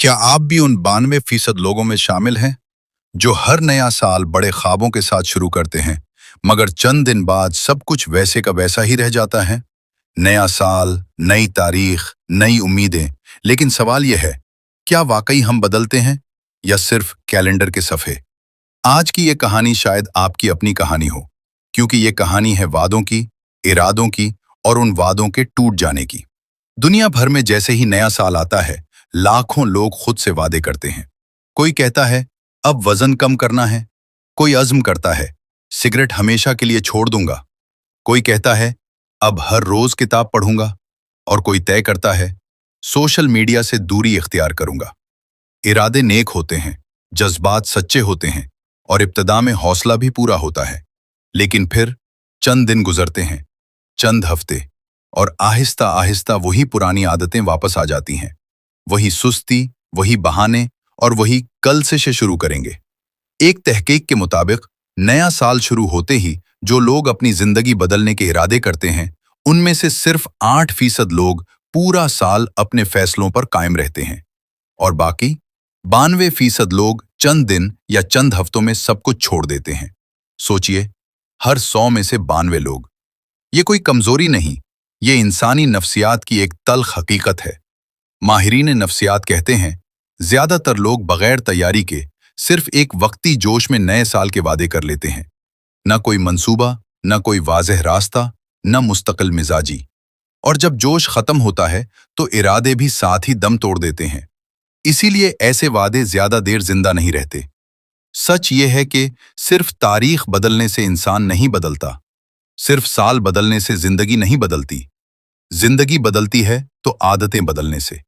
क्या आप भी उन 92% लोगों में शामिल हैं जो हर नया साल बड़े ख्वाबों के साथ शुरू करते हैं, मगर चंद दिन बाद सब कुछ वैसे का वैसा ही रह जाता है? नया साल, नई तारीख, नई उम्मीदें, लेकिन सवाल यह है, क्या वाकई हम बदलते हैं या सिर्फ कैलेंडर के सफ़े? आज की ये कहानी शायद आपकी अपनी कहानी हो, क्योंकि ये कहानी है वादों की, इरादों की और उन वादों के टूट जाने की। दुनिया भर में जैसे ही नया साल आता है, लाखों लोग खुद से वादे करते हैं। कोई कहता है अब वजन कम करना है, कोई अज़्म करता है सिगरेट हमेशा के लिए छोड़ दूंगा, कोई कहता है अब हर रोज किताब पढ़ूंगा, और कोई तय करता है सोशल मीडिया से दूरी इख्तियार करूंगा। इरादे नेक होते हैं, जज्बात सच्चे होते हैं और इब्तिदा में हौसला भी पूरा होता है, लेकिन फिर चंद दिन गुजरते हैं, चंद हफ्ते, और आहिस्ता आहिस्ता वही पुरानी आदतें वापस आ जाती हैं। वही सुस्ती, वही बहाने और वही कल से शुरू करेंगे। एक तहकीक के मुताबिक नया साल शुरू होते ही जो लोग अपनी जिंदगी बदलने के इरादे करते हैं, उनमें से सिर्फ 8% लोग पूरा साल अपने फैसलों पर कायम रहते हैं, और बाकी 92% लोग चंद दिन या चंद हफ्तों में सब कुछ छोड़ देते हैं। सोचिए, हर 100 में से 92 लोग। ये कोई कमजोरी नहीं, ये इंसानी नफ्सियात की एक तल्ख हकीकत है। माहिरीन नफ्सियात कहते हैं, ज्यादातर लोग बगैर तैयारी के सिर्फ एक वक्ती जोश में नए साल के वादे कर लेते हैं। न कोई मंसूबा, न कोई वाज़ेह रास्ता, न मुस्तकिल मिजाजी। और जब जोश खत्म होता है तो इरादे भी साथ ही दम तोड़ देते हैं। इसीलिए ऐसे वादे ज्यादा देर जिंदा नहीं रहते। सच ये है कि सिर्फ तारीख बदलने से इंसान नहीं बदलता, सिर्फ साल बदलने से जिंदगी नहीं बदलती। जिंदगी बदलती है तो आदतें बदलने से।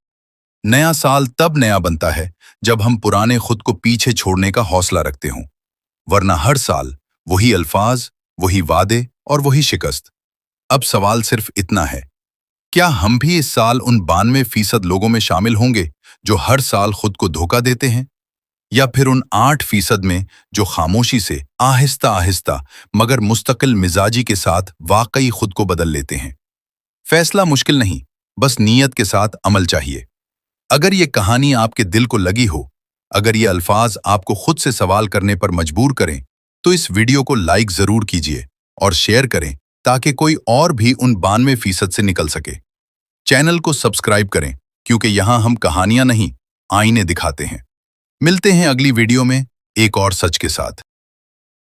नया साल तब नया बनता है जब हम पुराने खुद को पीछे छोड़ने का हौसला रखते हों, वरना हर साल वही अल्फाज, वही वादे और वही शिकस्त। अब सवाल सिर्फ इतना है, क्या हम भी इस साल उन 92% लोगों में शामिल होंगे जो हर साल खुद को धोखा देते हैं, या फिर उन 8% में जो खामोशी से आहिस्ता आहिस्ता मगर मुस्तकिल मिजाजी के साथ वाकई खुद को बदल लेते हैं? फैसला मुश्किल नहीं, बस नीयत के साथ अमल चाहिए। अगर ये कहानी आपके दिल को लगी हो, अगर ये अल्फाज आपको खुद से सवाल करने पर मजबूर करें, तो इस वीडियो को लाइक जरूर कीजिए और शेयर करें ताकि कोई और भी उन 92% से निकल सके। चैनल को सब्सक्राइब करें, क्योंकि यहाँ हम कहानियां नहीं, आईने दिखाते हैं। मिलते हैं अगली वीडियो में एक और सच के साथ।